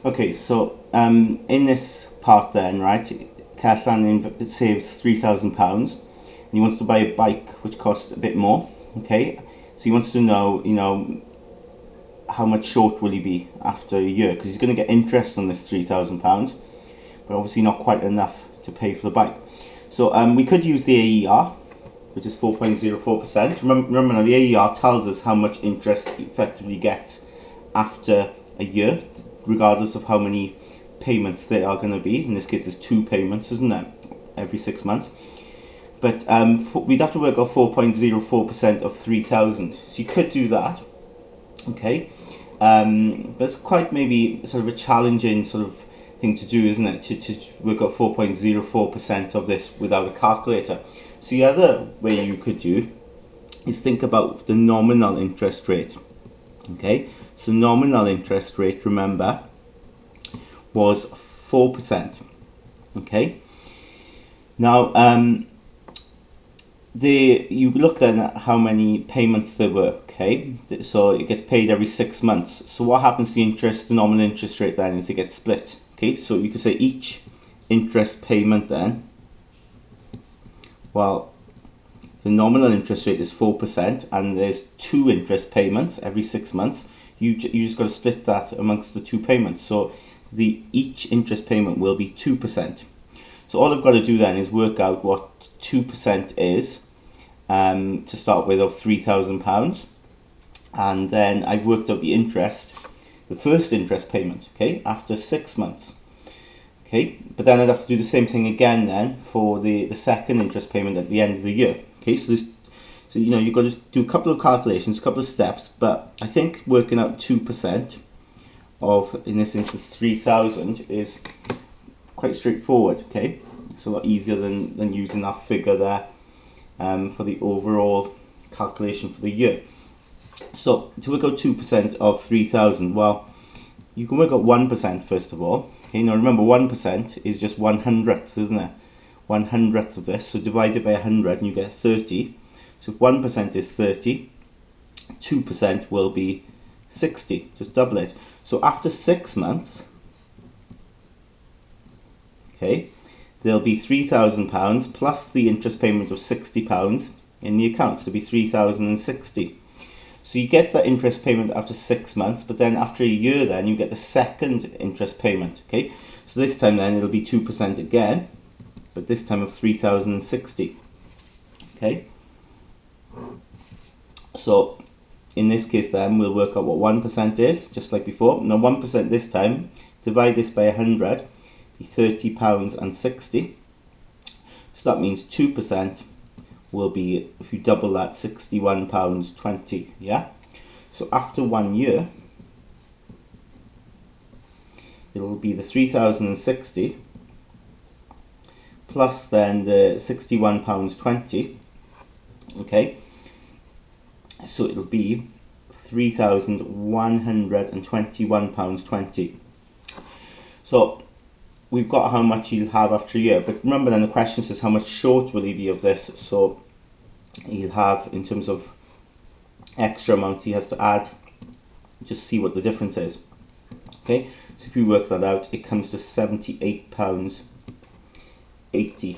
Okay, so in this part then, right, Castellan saves £3,000 and he wants to buy a bike which costs a bit more, okay? So he wants to know, how much short will he be after a year, because he's going to get interest on this £3,000, but obviously not quite enough to pay for the bike. So we could use the AER, which is 4.04%. Remember now, the AER tells us how much interest he effectively gets after a year, regardless of how many payments there are going to be. In this case, there's 2 payments, isn't there, every 6 months. But we'd have to work out 4.04% of 3,000. So you could do that, okay? But it's quite maybe sort of a challenging sort of thing to do, isn't it? To work out 4.04% of this without a calculator. So the other way you could do is think about the nominal interest rate, okay? So nominal interest rate, remember, was 4%, okay? Now, you look then at how many payments there were, okay? So it gets paid every 6 months. So what happens to the interest, the nominal interest rate then, is it gets split, okay? So you could say each interest payment then, well, the nominal interest rate is 4% and there's 2 interest payments every 6 months. You just got to split that amongst the 2 payments. So each interest payment will be 2%. So all I've got to do then is work out what 2% is to start with, of £3,000, and then I've worked out the interest, the first interest payment, okay, after 6 months. Okay, but then I'd have to do the same thing again then for the second interest payment at the end of the year. Okay, so you've got to do a couple of calculations, a couple of steps, but I think working out 2% of, in this instance, 3,000 is quite straightforward. Okay, it's a lot easier than using that figure there for the overall calculation for the year. So to work out 2% of 3,000, well, you can work out 1% first of all. Okay, now remember 1% is just 1/100th, isn't it? 1/100th of this, so divide it by 100 and you get 30. So if 1% is 30, 2% will be 60, just double it. So after 6 months, okay, there'll be £3,000 plus the interest payment of £60 in the account, so it'll be 3,060. So you get that interest payment after 6 months, but then after a year then you get the second interest payment, okay? So this time then it'll be 2% again, but this time of 3,060, okay? So in this case then we'll work out what 1% is, just like before. Now 1% this time, divide this by 100, be £30.60. So that means 2% will be, if you double that, £61.20, yeah? So after 1 year, it'll be the 3,060 plus then the £61.20, okay? So it'll be £3,121.20. So we've got how much he'll have after a year, but remember then the question says how much short will he be of this. So he'll have, in terms of extra amount he has to add, just see what the difference is. Okay, so if you work that out, it comes to £78.80.